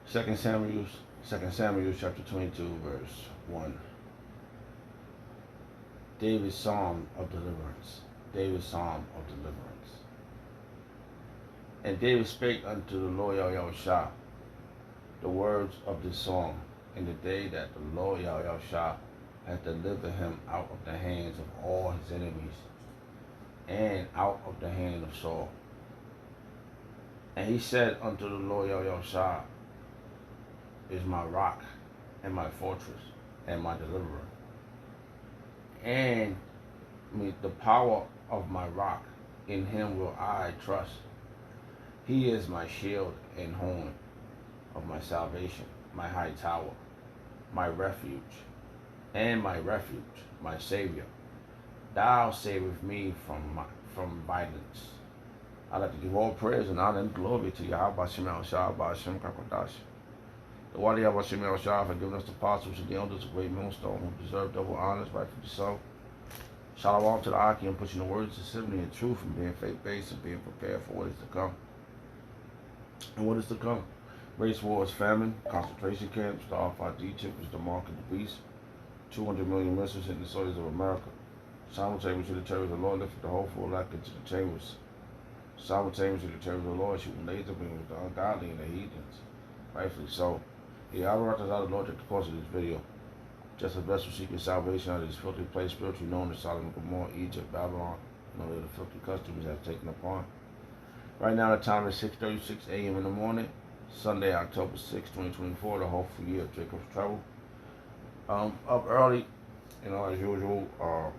Second Samuel, Second Samuel chapter 22, verse 1. David's Psalm of Deliverance. David's Psalm of Deliverance. And David spake unto the Lord Yahushua the words of this song in the day that the Lord Yahushua had delivered him out of the hands of all his enemies and out of the hand of Saul. And he said unto the Lord Yahushua is my rock and my fortress and my deliverer. And the power of my rock, in him will I trust. He is my shield and horn of my salvation, my high tower, my refuge, and my refuge, my Savior. Thou savest me from violence. I'd like to give all praise and honor and glory to Yahweh Shem El Shah, Hashem Kakodash. The Wadi Yahweh Shem El Shah for giving us the apostles and the elders of great millstone who deserve double honors, rightfully so. Shalom to the Aki and pushing the words of simply and truth and being faith-based and being prepared for what is to come. And what is to come? Race wars, famine, concentration camps, the RFID chip is the mark of the beast, 200 million missiles hitting the soils of America. Simultaneously, the terrorists of the Lord lifted the whole full elect into the chambers. Simultaneously, the terrorists of the Lord shooting laser beams with the ungodly and the heathens. Rightfully so. The Alvarez out of the Lord took the course of this video. Just a vessel seeking salvation out of this filthy place, spiritually known as Sodom and Gomorrah, Egypt, Babylon, and all the filthy customs have taken upon. Right now, the time is 6:36 a.m. in the morning, Sunday, October 6, 2024, the hopeful year of Jacob's trouble. Up early, as usual, got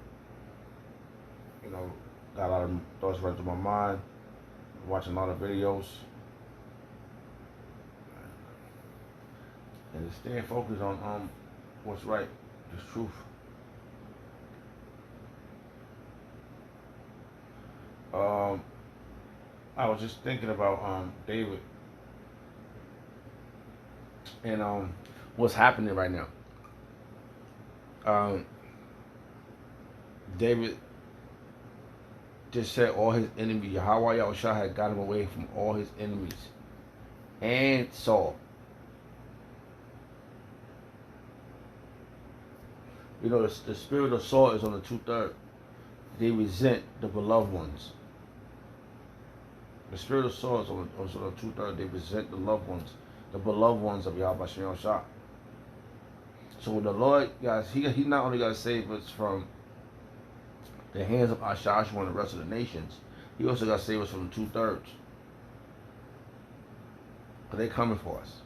a lot of thoughts running through my mind, watching a lot of videos, and just staying focused on what's right, the truth. I was just thinking about David and what's happening right now. David just said all his enemies, Yahweh Yahushua had got him away from all his enemies and Saul. The spirit of Saul is on the 2/3. They resent the beloved ones. The spirit of Saul is on the 2/3. They resent the loved ones, the beloved ones of Yahweh Shem Shah. So when the Lord, guys, he not only got to save us from the hands of Ashashua and the rest of the nations, he also got to save us from the 2/3. Because they're coming for us.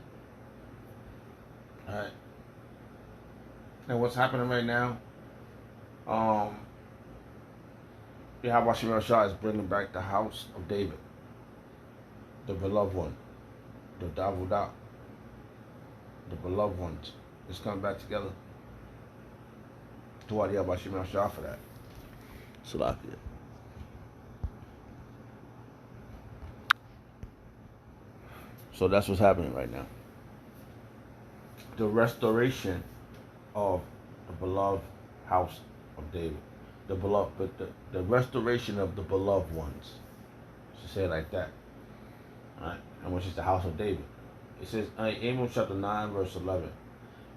Alright. And what's happening right now, Yahweh Shem Shah is bringing back the house of David, the beloved one, the Davudah, the beloved ones. It's coming back together. To what Yahweh Shem Shah for that. Salakia. So that's what's happening right now. The restoration of the beloved house of David. The beloved, but the restoration of the beloved ones. To say it like that. Alright? And which is the house of David. It says, Amos chapter 9, verse 11.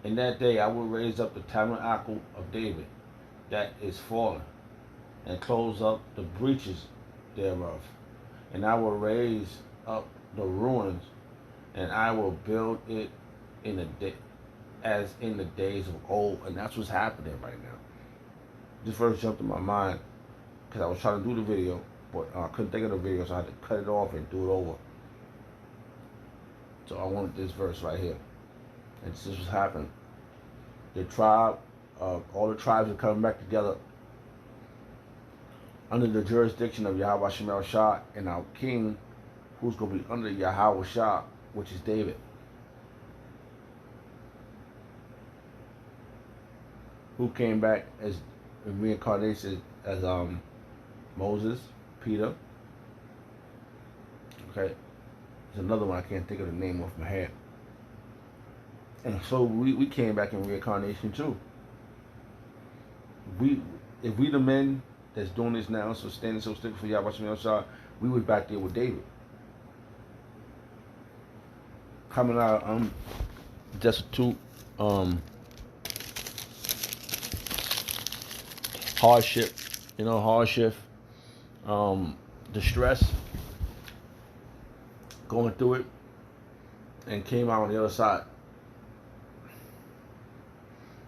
In that day I will raise up the tabernacle of David that is fallen, and close up the breaches thereof. And I will raise up the ruins, and I will build it in the day, as in the days of old. And that's what's happening right now. This verse jumped in my mind because I was trying to do the video, but I couldn't think of the video, so I had to cut it off and do it over. So I wanted this verse right here. And this is what's happening. The tribe, all the tribes are coming back together under the jurisdiction of Yahweh Shem Shah and our king, who's going to be under Yahweh Shah, which is David. Who came back as reincarnated as Moses, Peter. Okay. There's another one I can't think of the name off my head. And so we came back in reincarnation too. If we the men that's doing this now, so standing so stiff for Yahweh Shem Shah, we was back there with David. coming out of destitute, hardship, hardship, distress, going through it, and came out on the other side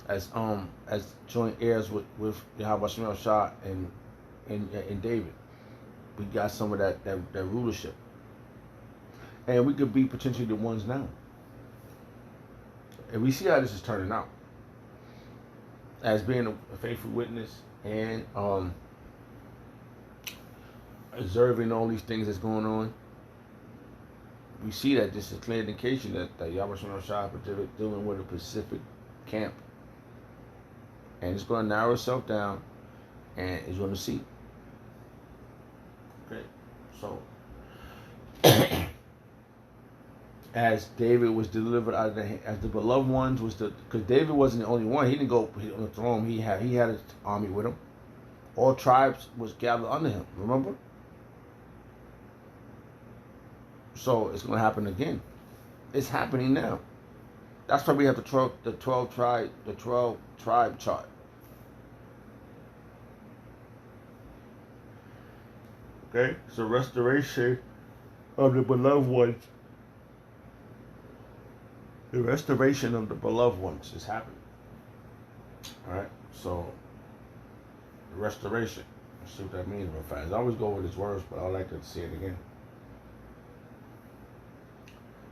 as joint heirs with Yahweh Shemel Shah and David. We got some of that rulership, and we could be potentially the ones now. And we see how this is turning out as being a faithful witness and observing all these things that's going on. We see that this is a clear indication that Yahweh Shemel Shah is dealing with a Pacific camp. And it's going to narrow itself down, and it's going to see. Okay, so as David was delivered out of as the beloved ones because David wasn't the only one. He didn't go on the throne. He had his army with him. All tribes was gathered under him. Remember? So it's going to happen again. It's happening now. That's why we have the 12 tribe chart. Okay, so restoration of the beloved ones. The restoration of the beloved ones is happening. All right, so restoration. Let's see what that means real fast. I always go with his words, but I like to see it again.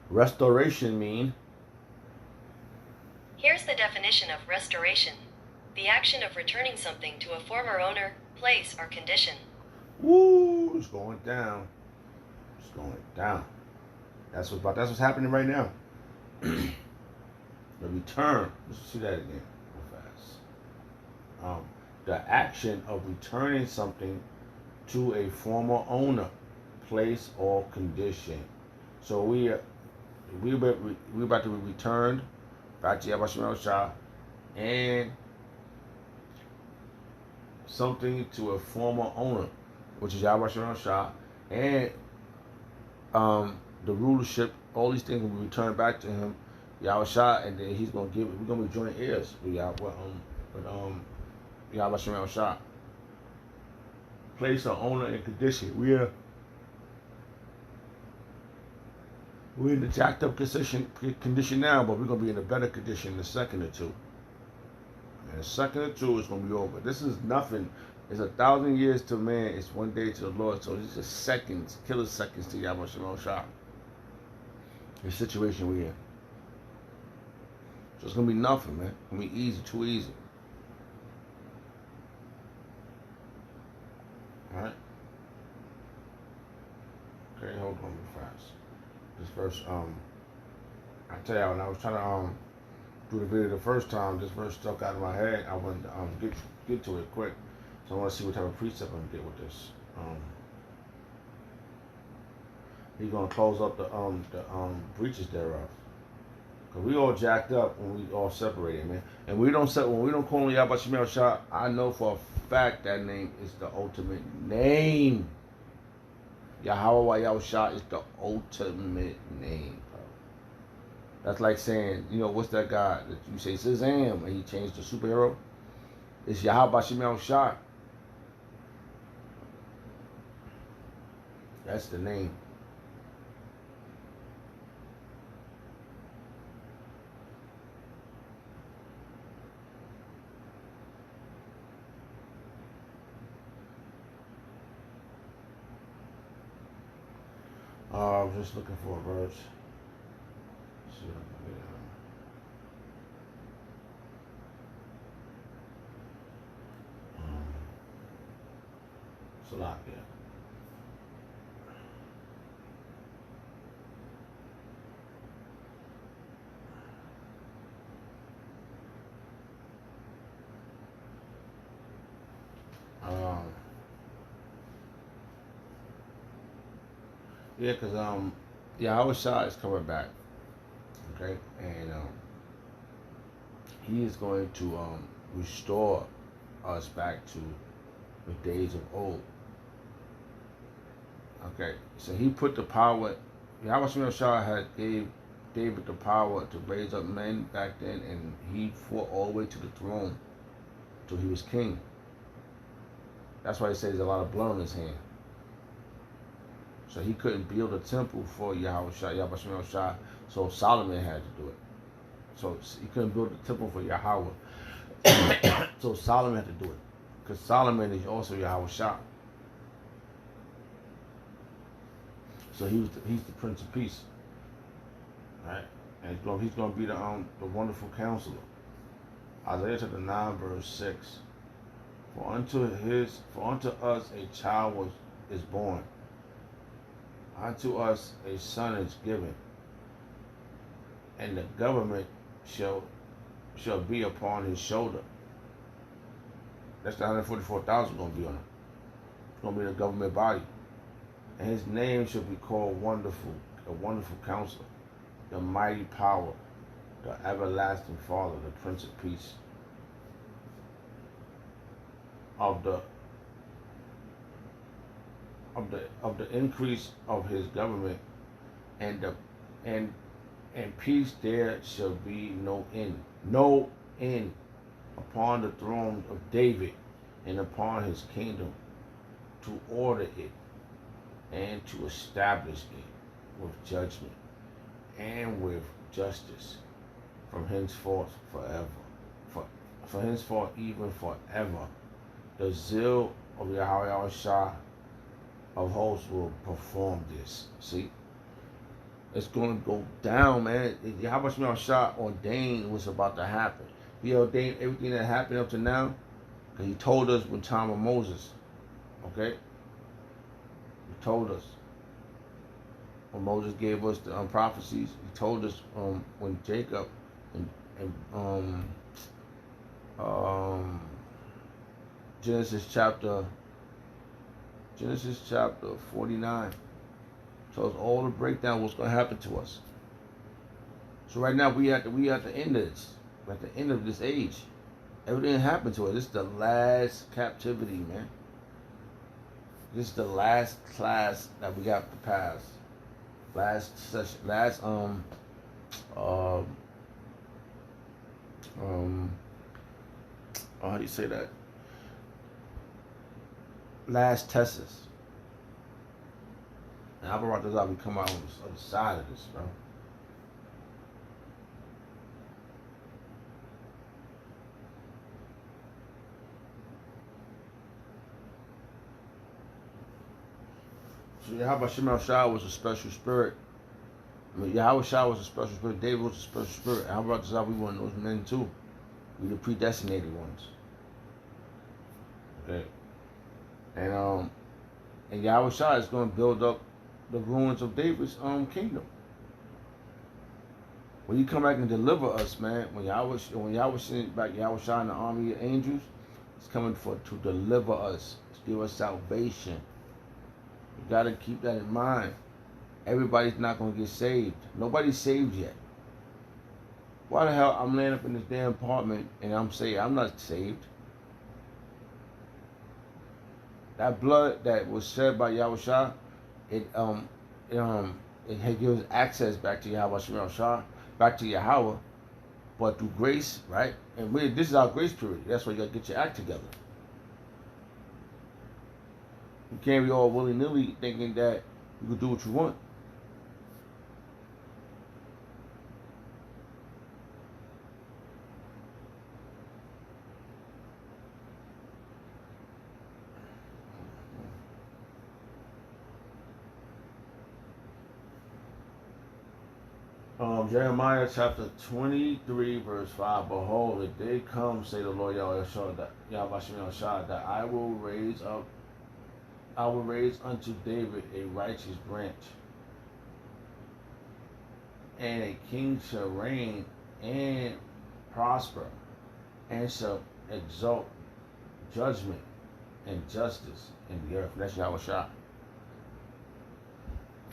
Restoration mean. Here's the definition of restoration. The action of returning something to a former owner, place, or condition. Woo! It's going down. It's going down. That's what's happening right now. The return. Let's see that again real fast. The action of returning something to a former owner, place, or condition. So we about to be returned back to Yahweh Shemel Shah and something to a former owner, which is Yahweh Shemel Shah, and the rulership. All these things will be returned back to him, Yahweh Shah, and then he's gonna give it. We're gonna be joint heirs with Yahweh Shemel Shah. Place, or owner, and condition. We're in the jacked up condition now, but we're going to be in a better condition in a second or two. In a second or two, it's going to be over. This is nothing. It's 1,000 years to man. It's one day to the Lord. So it's just seconds, killer seconds to Yahweh Shemel Shah. The situation we're in. So it's going to be nothing, man. It's going to be easy, too easy. All right? Okay, hold on real fast. This verse, I tell you, when I was trying to do the video the first time, this verse stuck out of my head. I wanted to get to it quick, so I want to see what type of precept I can get with this. He's gonna close up the breaches thereof, cause we all jacked up when we all separated, man. And when we don't call on Yahweh Shemel Shah, I know for a fact that name is the ultimate name. Yahweh Yahweh Shah is the ultimate name, bro. That's like saying, what's that guy that you say Shazam and he changed the superhero? It's Yahweh Shemel Shah. That's the name. I'm just looking for a verse. See if I can get Salakia. Yeah, because Yahweh Shah is coming back, okay, and he is going to restore us back to the days of old. Okay, so he put the power. Yahweh Shah had gave David the power to raise up men back then, and he fought all the way to the throne till he was king. That's why he says a lot of blood on his hand. So he couldn't build a temple for Yahweh Shah, so Solomon had to do it. So he couldn't build a temple for Yahweh. So Solomon had to do it. Because Solomon is also Yahweh Shah. So he's the Prince of Peace. Right? And he's going to be the wonderful counselor. Isaiah chapter 9 verse 6. For unto us a child is born. Unto us a son is given. And the government shall be upon his shoulder. That's the 144,000 going to be on him. It's going to be the government body. And his name shall be called Wonderful, the Wonderful Counselor, the Mighty Power, the Everlasting Father, the Prince of Peace. Of the increase of his government and peace there shall be no end upon the throne of David and upon his kingdom, to order it and to establish it with judgment and with justice from henceforth forever. For henceforth even forever. The zeal of Yahweh Shah of hosts will perform this. See? It's going to go down, man. Yahweh Shah ordained what's about to happen. He ordained everything that happened up to now, because he told us when time of Moses. Okay? He told us. When Moses gave us the prophecies, he told us when Jacob and Genesis chapter 49 tells all the breakdown what's going to happen to us. So right now we at the end of this. We're at the end of this age. Everything happened to us. This is the last captivity, man. This is the last class that we got to pass. Last session. How do you say that? Last tests. And I brought this up and come out on the other side of this, bro. So Yahweh Shemel Shah was a special spirit. I mean, Yahweh Shah was a special spirit. David was a special spirit. How about this? How we one of those men too? We the predestinated ones. Okay. And Yahweh Shah is going to build up the ruins of David's kingdom. When you come back and deliver us, man, when Yahweh sent back Yahweh Shah and the army of angels, it's coming to deliver us, to give us salvation. You got to keep that in mind. Everybody's not going to get saved. Nobody's saved yet. Why the hell I'm laying up in this damn apartment and I'm saying I'm not saved? That blood that was shed by Yahweh Shah, it gives access back to Yahweh Shah, back to Yahweh, but through grace, right? And this is our grace period. That's why you got to get your act together. You can't be all willy-nilly thinking that you can do what you want. Jeremiah chapter 23 verse 5. Behold, the day comes, say the Lord Yahweh Shah, that I will raise unto David a righteous branch, and a king shall reign and prosper, and shall exalt judgment and justice in the earth. That's Yahweh Shah.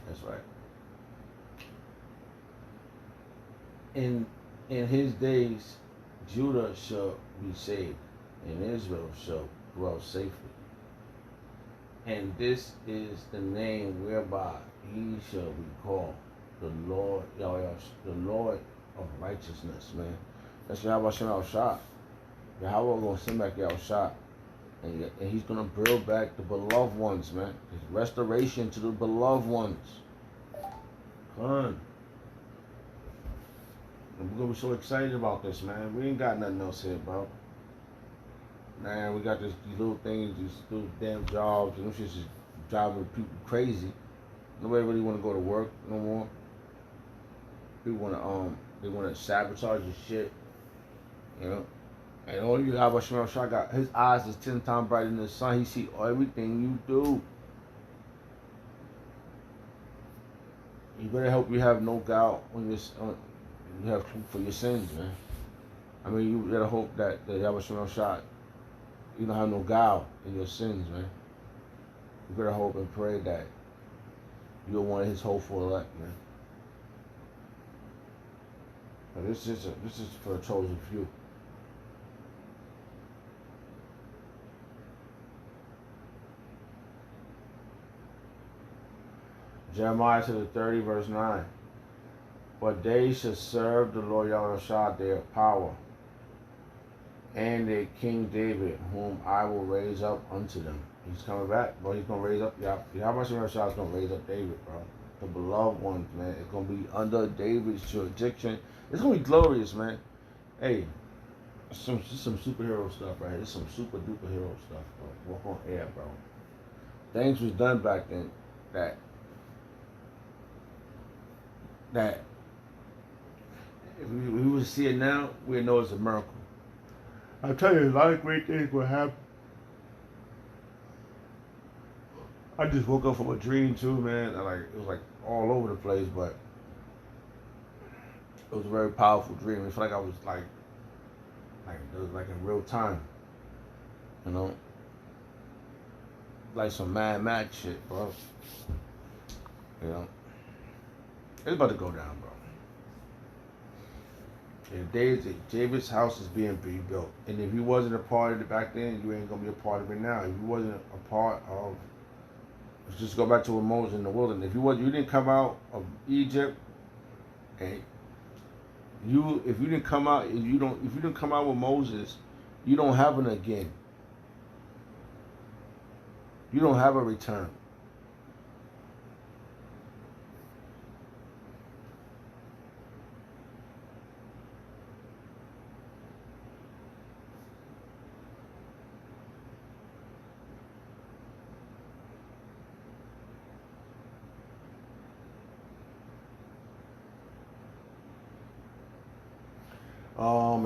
That's right. In his days, Judah shall be saved, and Israel shall dwell safely. And this is the name whereby he shall be called, the Lord, the Lord of righteousness, man. That's Yahweh Shem El Shah. Yahweh gonna send back El Shah. And he's gonna build back the beloved ones, man. His restoration to the beloved ones. Come on. And we're gonna be so excited about this, man. We ain't got nothing else here, bro. Man, we got these little things, these little damn jobs, and them shit's just driving people crazy. Nobody really wanna go to work no more. People wanna sabotage your shit. You know? And all you have Shmuel Shah got, his eyes is 10 times brighter than the sun. He see everything you do. You better hope you have no doubt when you have for your sins, man. I mean, you better hope that the Yahweh Shmuel Shah, you don't have no guile in your sins, man. You better hope and pray that you're one of his hopeful elect, man. But this is for a chosen few. Jeremiah to the 30, verse 9. But they shall serve the Lord Yahweh Shah their power, and their King David, whom I will raise up unto them. He's coming back, bro. He's going to raise up, Yahweh Shah is going to raise up David, bro. The beloved ones, man. It's going to be under David's jurisdiction. It's going to be glorious, man. Hey, some superhero stuff right here. This some super duper hero stuff, bro. Walk on air, bro. Things was done back then that if we would see it now, we'd know it's a miracle. I'll tell you, a lot of great things will happen. I just woke up from a dream too, man. It was like all over the place, but it was a very powerful dream. It felt like I was like it was like in real time, you know, like some Mad Max shit, bro. You know, it's about to go down, bro. And David's house is being rebuilt, and if you wasn't a part of it back then, you ain't gonna be a part of it now. If you wasn't a part of, let's just go back to what Moses in the wilderness. If you didn't come out of Egypt, and if you didn't come out with Moses, you don't have an again. You don't have a return.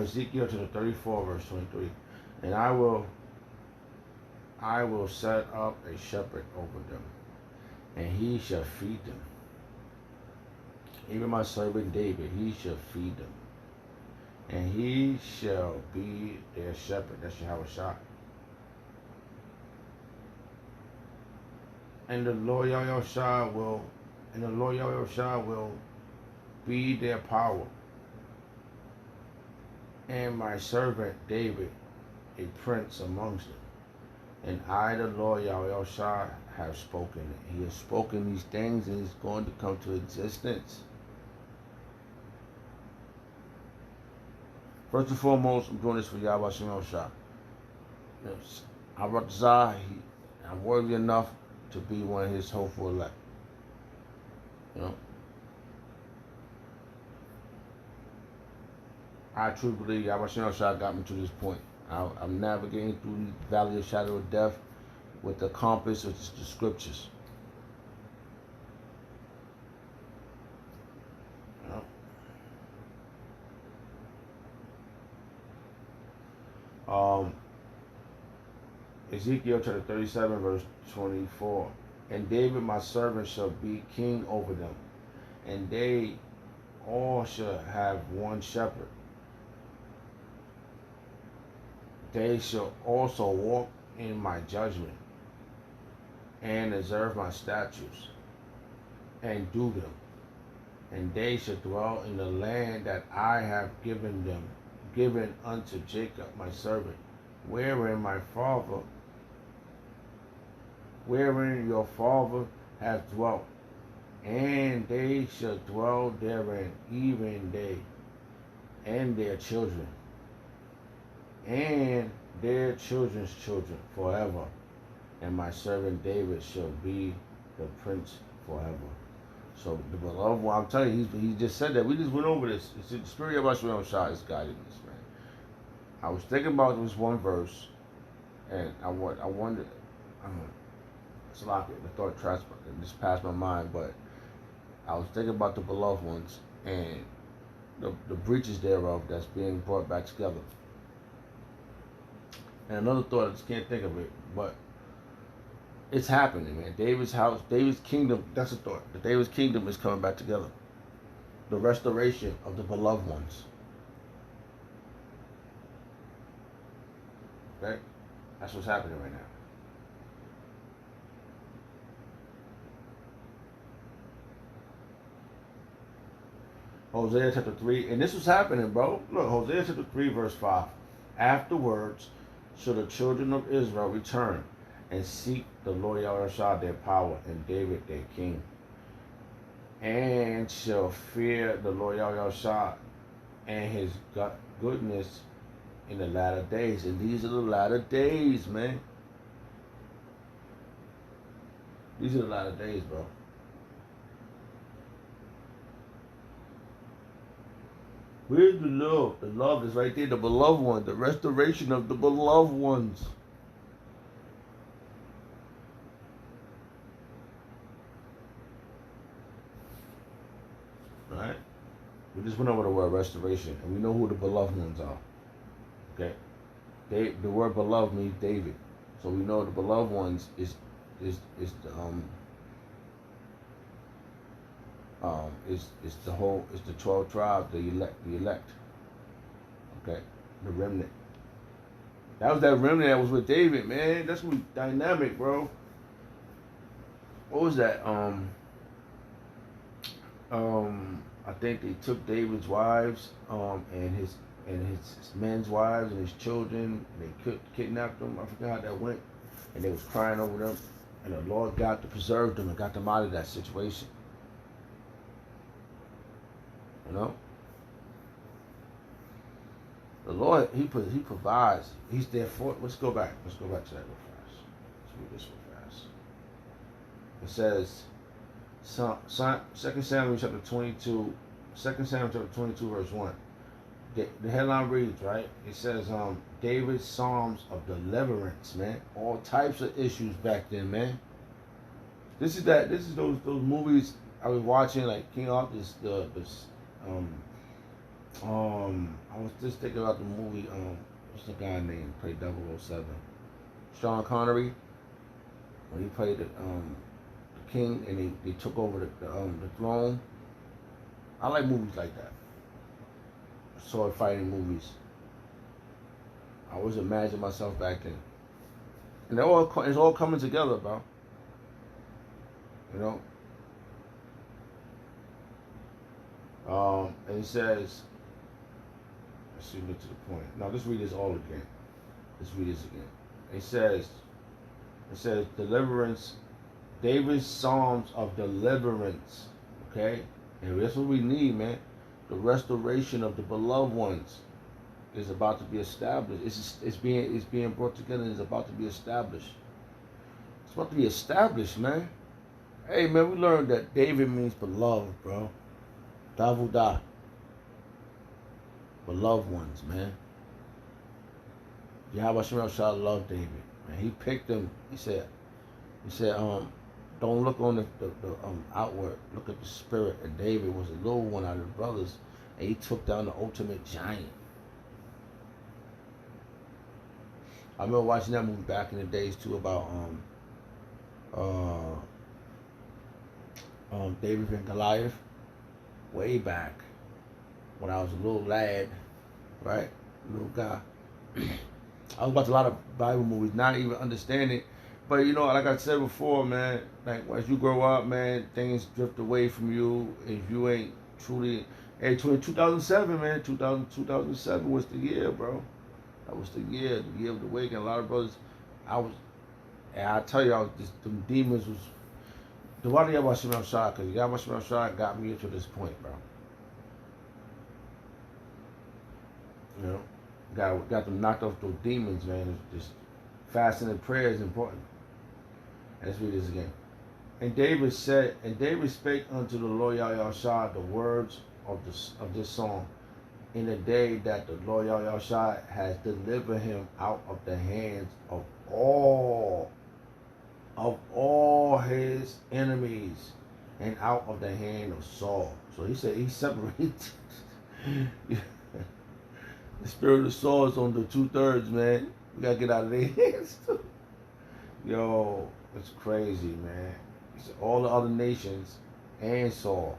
Ezekiel to the 34 verse 23, and I will set up a shepherd over them, and he shall feed them. Even my servant David, he shall feed them, and he shall be their shepherd. That's Yahweh Shah. And the Lord Yahweh Shah will be their power. And my servant David, a prince amongst them. And I, the Lord Yahweh Shah, have spoken it. He has spoken these things, and it's going to come to existence. First and foremost, I'm doing this for Yahweh Shah. Yes. I'm worthy enough to be one of his hopeful elect. You know? I truly believe Yahweh Shah got me to this point. I'm navigating through the valley of shadow of death with the compass, which is the scriptures. Ezekiel chapter 37, verse 24. And David my servant shall be king over them, and they all shall have one shepherd. They shall also walk in my judgment, and observe my statutes, and do them. And they shall dwell in the land that I have given unto Jacob my servant, wherein your father hath dwelt, and they shall dwell therein, even they and their children, and their children's children forever. And my servant David shall be the prince forever. So the beloved one, I'm telling you, he just said that. We just went over this. It's the spirit of Hashem Shah is guiding this, man. I was thinking about this one verse, and I wondered, it's a lot. The thought just passed my mind, but I was thinking about the beloved ones and the breaches thereof that's being brought back together. And another thought, I just can't think of it, but it's happening, man. David's house, David's kingdom, that's a thought. The David's kingdom is coming back together. The restoration of the beloved ones. Okay? That's what's happening right now. Hosea chapter 3, and this was happening, bro. Look, Hosea chapter 3, verse 5. Afterwards shall the children of Israel return and seek the Lord Yahushua their power and David their king, and shall fear the Lord Yahushua and his goodness in the latter days. And these are the latter days, man. These are the latter days, bro. Where's the love? The love is right there, the beloved one, the restoration of the beloved ones. Right? We just went over the word restoration, and we know who the beloved ones are. Okay? The word beloved means David. So we know the beloved ones is the it's the 12 tribes, the elect. Okay? The remnant. That was that remnant that was with David, man. That's gonna be dynamic, bro. What was that? I think they took David's wives, and his men's wives and his children. They kidnapped them. I forgot how that went. And they was crying over them. And the Lord got to preserve them and got them out of that situation. You know? The Lord, He provides. He's there for. Let's go back. Let's go back to that real fast. Let's read this real fast. It says, 2 Samuel chapter 22, 2 Samuel chapter 22, verse 1. The headline reads, right? It says, David's Psalms of Deliverance, man. All types of issues back then, man. This is those movies I was watching, like King Arthur's, I was just thinking about the movie, what's the guy name? Played 007. Sean Connery. When he played the king and they took over the throne. I like movies like that. Sword fighting movies. I always imagined myself back then. And it's all coming together, bro. You know? And it says, let's see, get to the point. Now let's read this all again. It says deliverance, David's Psalms of Deliverance. Okay? And that's what we need, man. The restoration of the beloved ones is about to be established. It's being brought together and it's about to be established. It's about to be established, man. Hey, man, we learned that David means beloved, bro. Davudah. Beloved ones, man. Yahweh Shem Shah loved David, man. He picked him. He said, don't look on the outward, look at the spirit. And David was a little one out of the brothers, and he took down the ultimate giant. I remember watching that movie back in the days too about David and Goliath, way back when I was a little lad, right, little guy. I was watching a lot of Bible movies, not even understanding. But you know, like I said before, man, like as you grow up, man, things drift away from you if you ain't truly. Hey, 2007, man, 2007 was the year, bro. That was the year of the awakening. A lot of brothers, I tell you, them demons was why do Yahweh Shah? Because Yahweh Shah got me to this point, bro. You know, got them knocked off those demons, man. Just fasting and prayer is important. And let's read this again. And David said, and David spake unto the Lord Yahweh the words of this song in the day that the Lord Yahweh has delivered him out of the hands of all his enemies and out of the hand of Saul. So he said he separated. The spirit of Saul is on the 2/3, man. We gotta get out of their hands. Yo, it's crazy, man. He said all the other nations and Saul.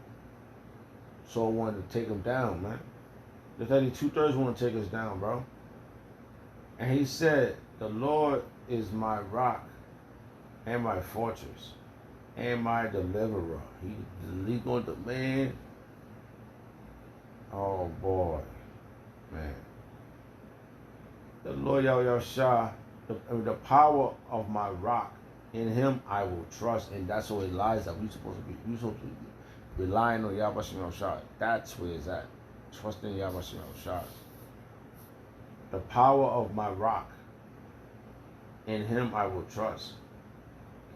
Saul wanted to take him down, man. The 2/3 want to take us down, bro. And he said, the Lord is my rock and my fortress and my deliverer. He going to, man. Oh boy, man. The Lord Yahweh, the power of my rock, in him I will trust, and that's where it lies. That we supposed to be relying on Yahweh Shah. That's where it's at. Trusting Yahweh Shah. The power of my rock, in him I will trust.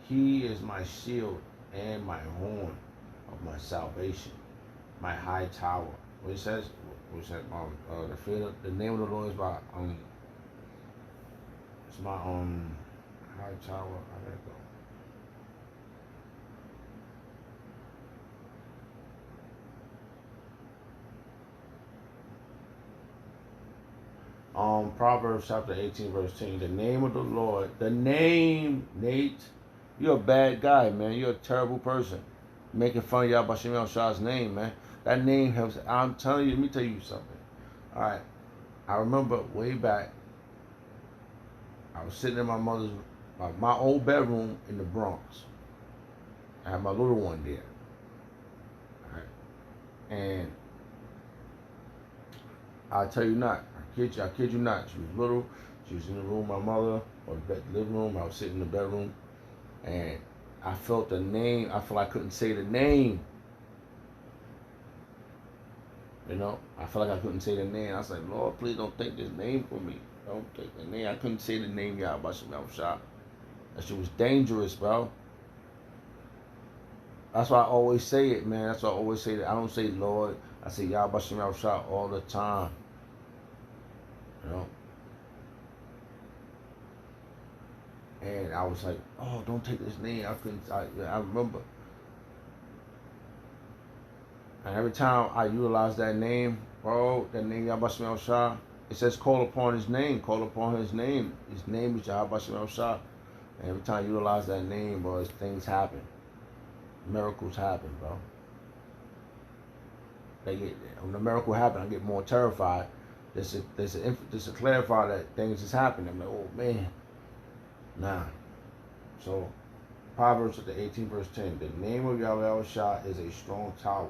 He is my shield and my horn of my salvation, my high tower. What it says, the name of the Lord is my it's my high tower. How did it go? Proverbs chapter 18, verse 10. The name of the Lord. The name, Nate. You're a bad guy, man. You're a terrible person. Making fun of Yahweh Shem Shah's name, man. That name helps. I'm telling you, let me tell you something. All right. I remember way back, I was sitting in my mother's, my old bedroom in the Bronx. I had my little one there. All right. And I tell you not, I kid you not. She was little. She was in the room, my mother, or the living room. I was sitting in the bedroom, and I felt the name. I felt I couldn't say the name. You know, I felt like I couldn't say the name. I was like, Lord, please don't take this name from me. Don't take the name. I couldn't say the name Yahweh Shem Shah. That shit was dangerous, bro. That's why I always say it, man. That's why I always say that. I don't say Lord. I say Yahweh Shem Shah all the time. You know? And I was like, oh, don't take this name. I remember. And every time I utilize that name, bro, that name Yahweh Shem Shah, it says call upon his name. Call upon his name. His name is Yahweh Shem Shah. And every time I utilize that name, bro, things happen. Miracles happen, bro. When the miracle happen, I get more terrified. Just to clarify that things is happening. I'm like, oh man, nah. So, Proverbs 18 verse 10. The name of Yahweh Shah is a strong tower.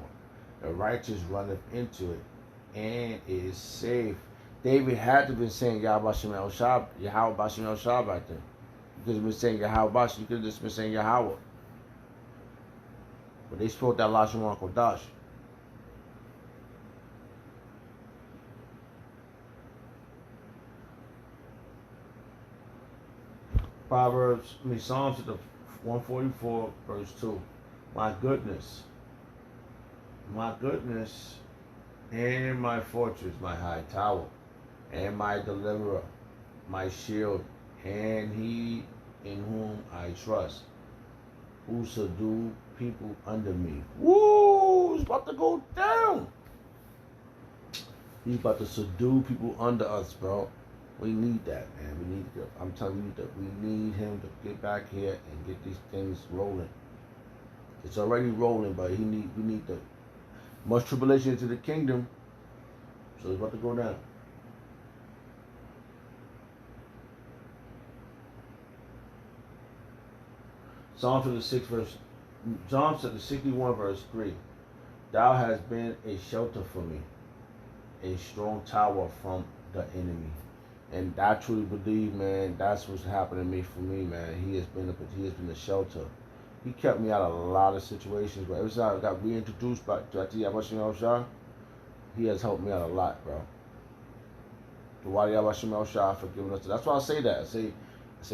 The righteous runneth into it and is safe. David had to be saying Yahweh Shem Shah, Yahweh Shem Shah back then. You could have been saying Yahweh. You could have just been saying Yahweh. But they spoke that Lashon Kodash. Psalms 144 verse 2. My goodness, and my fortress, my high tower, and my deliverer, my shield, and he in whom I trust, who subdue people under me. Woo! It's about to go down. He's about to subdue people under us, bro. We need that, man. I'm telling you that we need him to get back here and get these things rolling. It's already rolling, but we need the much tribulation into the kingdom. So it's about to go down. Psalm 61 verse 3. Thou hast been a shelter for me, a strong tower from the enemy. And I truly believe, man, that's what's happening to me, man. He has been a shelter He kept me out of a lot of situations, but every time I got reintroduced back to Yabashim Shah, he has helped me out a lot, bro. The Wadi Yabashim Shah for giving us. That's why I say that. I say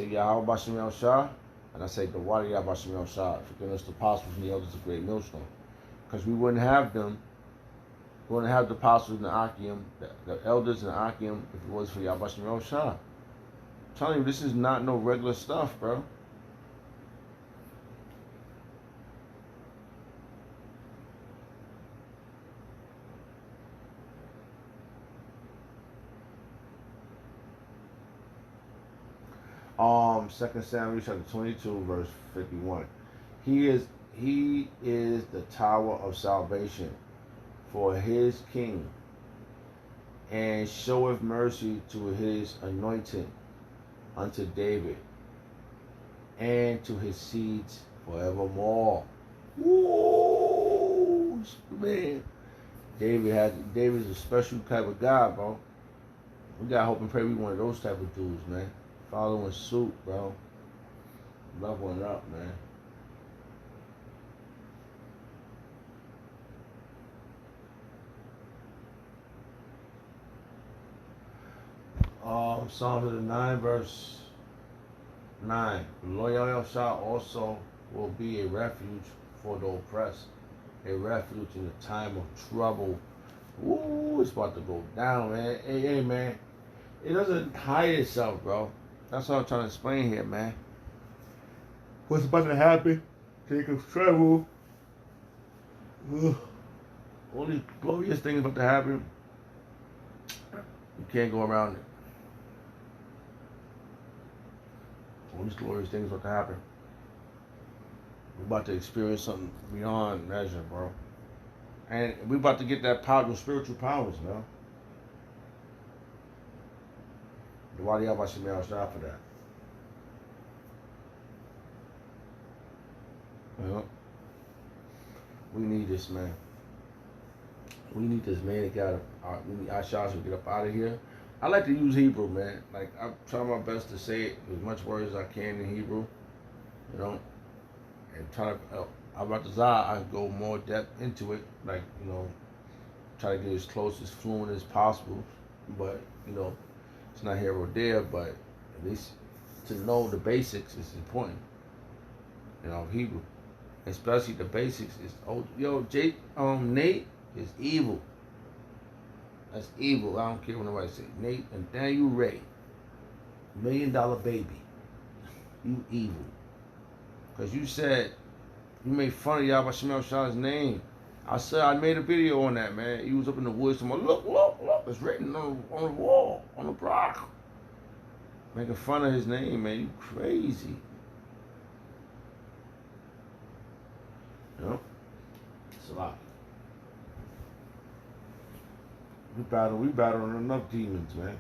Yahweh Bashim Shah, and I say the Wadi Yabashim Shah for giving us the apostles and the elders of Great Millstone. Because we wouldn't have them. We wouldn't have the apostles and the Akim, the elders and the Akim, if it was for Yabashim Shah. I'm telling you, this is not no regular stuff, bro. Second Samuel chapter 22, verse 51. He is the tower of salvation for his king, and showeth mercy to his anointed, unto David, and to his seeds forevermore. Woo, man! David's a special type of guy, bro. We gotta hope and pray we one of those type of dudes, man. Following suit, bro. Leveling up, man. Psalm 9, verse 9. The Lord Yahweh shall also will be a refuge for the oppressed, a refuge in the time of trouble. Ooh, it's about to go down, man. Hey, man. It doesn't hide itself, bro. That's what I'm trying to explain here, man. What's about to happen? Take of trouble. All these glorious things about to happen. You can't go around it. All these glorious things about to happen. We're about to experience something beyond measure, bro. And we're about to get that power, those spiritual powers, man. Why do y'all watch me outside for that? Well, we need this, man. We need this man to get we need our shots to get up out of here. I like to use Hebrew, man. Like, I try my best to say it as much words as I can in Hebrew, you know, and try to, I go more depth into it, like, you know, try to get as close, as fluent as possible, but, you know, it's not here or there, but at least to know the basics is important, you know, Hebrew. Especially the basics is, Nate is evil. That's evil. I don't care what nobody say. Nate and Daniel Ray, $1 Million Baby, you evil. Because you said, you made fun of Yahweh Shemel Shah's name. I said, I made a video on that, man. You was up in the woods, and look, it's written on the wall, on the block. Making fun of his name, man. You crazy. You know? It's a lot. We battling enough demons, man.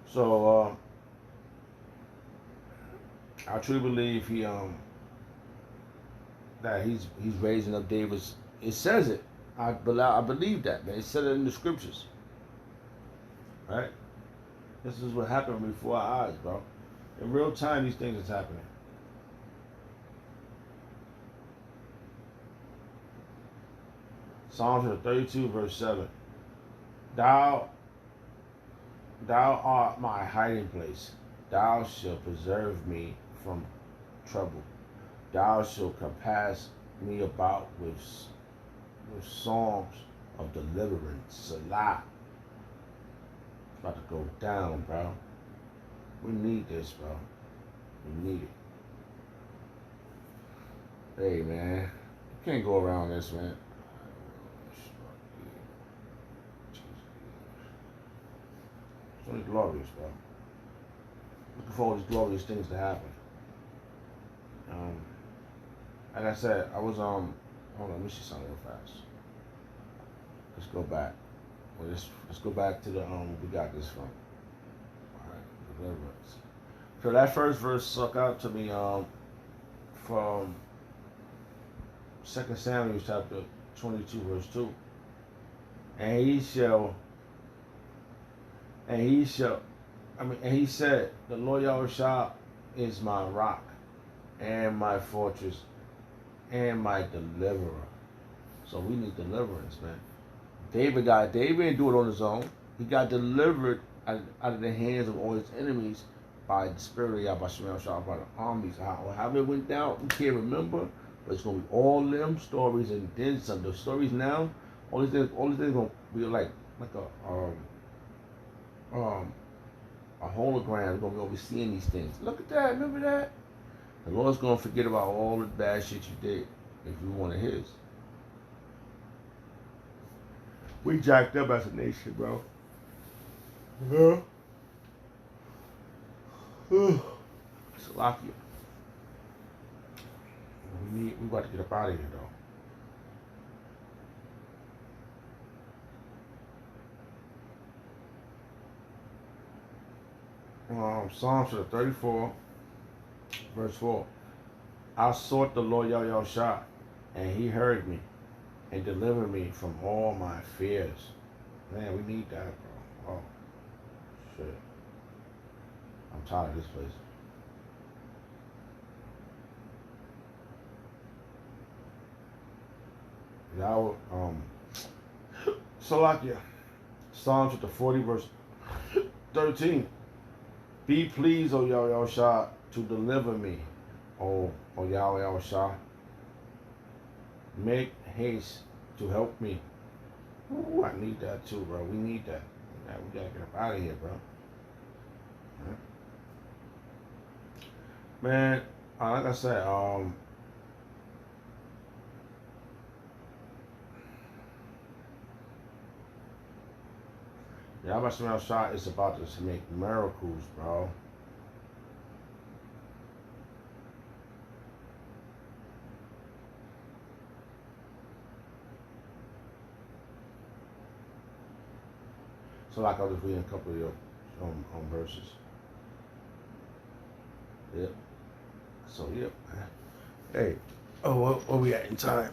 So I truly believe that he's raising up David's. It says it. I believe that, man. It said it in the scriptures. Right? This is what happened before our eyes, bro. In real time, these things is happening. Psalms 32, verse 7. Thou art my hiding place. Thou shalt preserve me from trouble. Thou shalt compass me about with songs of deliverance. Salah. It's about to go down, bro. We need this, bro. We need it. Hey, man. You can't go around this, man. It's only glorious, bro. Looking for all these glorious things to happen. Like I said, I was hold on, let me see something real fast. Let's go back. Let's go back to the we got this from. Alright, deliverance. So that first verse stuck out to me from 2 Samuel chapter 22, verse 2. And he shall And he shall, and he said, the Lord Yahushua is my rock and my fortress and my deliverer. So we need deliverance, man. David didn't do it on his own. He got delivered out of the hands of all his enemies by the spirit of Yahweh Yahushua, by the armies. How it went down, we can't remember, but it's going to be all them stories and then some. The stories now, all these things going to be like a hologram. We're going to be overseeing these things. Look at that. Remember that? The Lord's going to forget about all the bad shit you did if you wanted His. We jacked up as a nation, bro. Yeah. Salakia. We got to get up out of here, though. Psalms 34, verse 4. I sought the Lord Yahushua, and He heard me and delivered me from all my fears. Man, we need that, bro. Oh, shit. I'm tired of this place. Now, Salakia, Psalms 40, verse 13. Be pleased, O Yahushua, to deliver me, O Yahweh Yahushua. Make haste to help me. Ooh, I need that too, bro. We need that. We gotta get up out of here, bro. Man, like I said, Yahweh Shah is about to make miracles, bro. So like I'll just read a couple of your verses. Yep. So yep. Hey. Oh, what we at in time?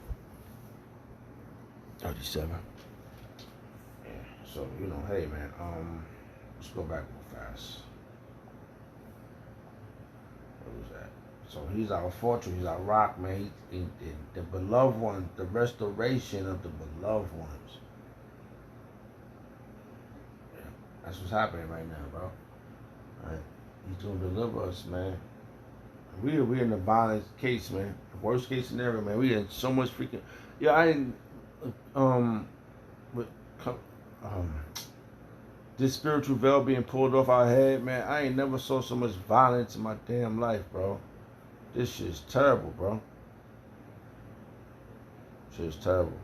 37. Yeah. So, hey man, let's go back real fast. What was that? So he's our fortress, he's our rock, man. He's the beloved one, the restoration of the beloved ones. That's what's happening right now, bro. All right. He's gonna deliver us, man. We're in the violent case, man. The worst case scenario, man. We in so much freaking. Yeah, I didn't. This spiritual veil being pulled off our head, man. I ain't never saw so much violence in my damn life, bro. This shit's terrible, bro. Shit's terrible.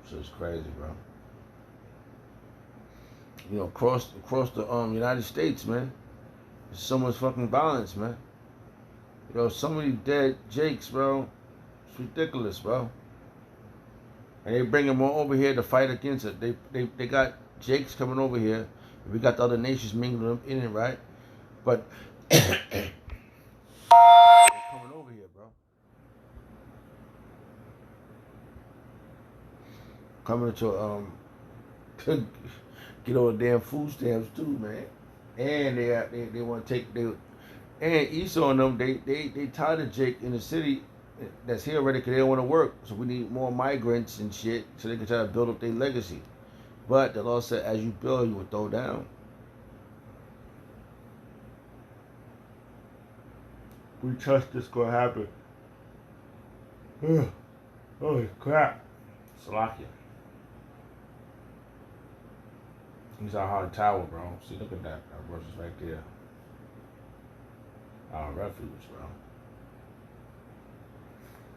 Shit's crazy, bro. Across the United States, man. There's so much fucking violence, man. So many dead Jakes, bro. It's ridiculous, bro. And they bring them all over here to fight against it. They got Jakes coming over here. We got the other nations mingling them in it, right? But they're coming over here, bro. Coming to get all the damn food stamps too, man. And they want to take and Esau and them they tired of Jake in the city that's here already because they don't want to work. So we need more migrants and shit so they can try to build up their legacy. But the Lord said, as you build, you will throw down. We trust this gonna happen. Holy crap. Salakia. He's our hard tower, bro. See, look at that. That verse is right there. Our refuge, bro.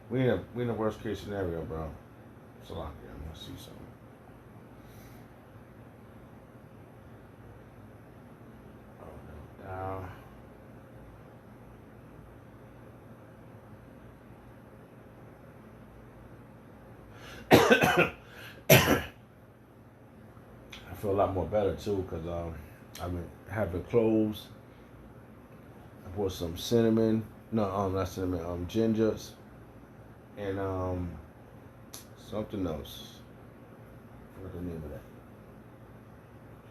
We in the worst case scenario, bro. Salakia, I'm gonna see something. Oh, no, down. I feel a lot more better too because I've been having cloves. I bought some cinnamon. No, not cinnamon. Gingers and something else. What's the name of that?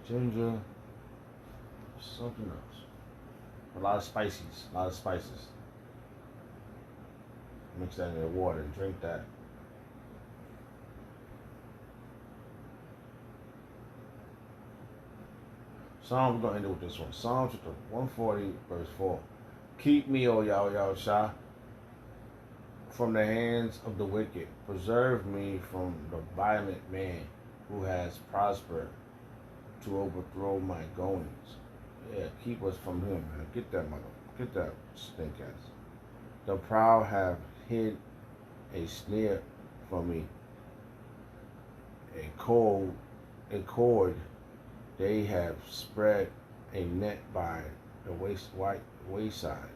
ginger, something else. A lot of spices. A lot of spices. Mix that in the water and drink that. Psalms, we're going to end it with this one. Psalms 140, verse 4. Keep me, O Yahweh, from the hands of the wicked. Preserve me from the violent man who has prospered to overthrow my goings. Yeah, keep us from him, man. Get that stink ass. The proud have hid a snare for me, a cord they have spread a net by the wayside.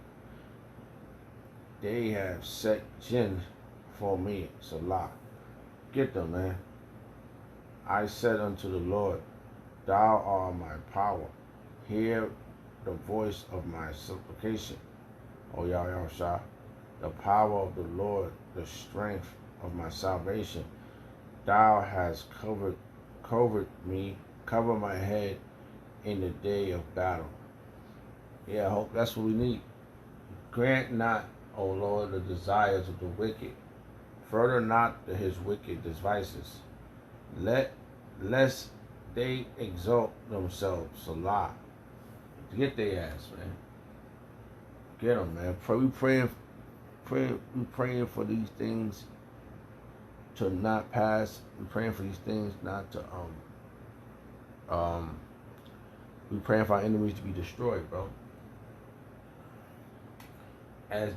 They have set gin for me, Salah. Get them, man. I said unto the Lord, Thou art my power. Hear the voice of my supplication, O Yahweh, the power of the Lord, the strength of my salvation. Thou hast covered me, cover my head in the day of battle. Yeah, I hope that's what we need. Grant not, O Lord, the desires of the wicked. Further not his wicked devices. Lest they exalt themselves, Salah. Get their ass, man. Get them, man. We praying for these things to not pass. We praying for these things not to we praying for our enemies to be destroyed, bro. As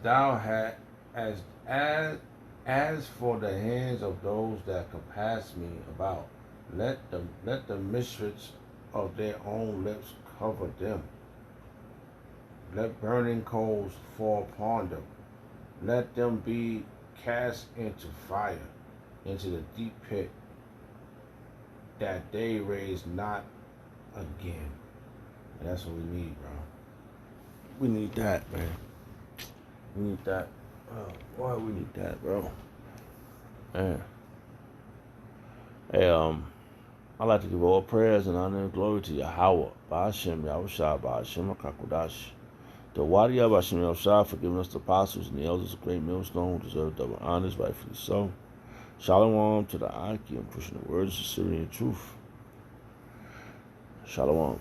for the hands of those that compass me about, let the misfits of their own lips cover them. Let burning coals fall upon them. Let them be cast into fire, into the deep pit, that they raise not again. And that's what we need, bro. We need that, man. We need that. Oh, boy, we need that, bro. Man. Hey, I'd like to give all prayers and honor and glory to Yahweh, Ba'ashem, Yahushua, Ba'ashem, HaKakodash. The Wadi Ba'ashem, Yahushua, for giving us the apostles and the elders of great millstone, who deserve double honors, rightfully so. Shalom to the Aki, and pushing the words of sincerity and truth. Shalom.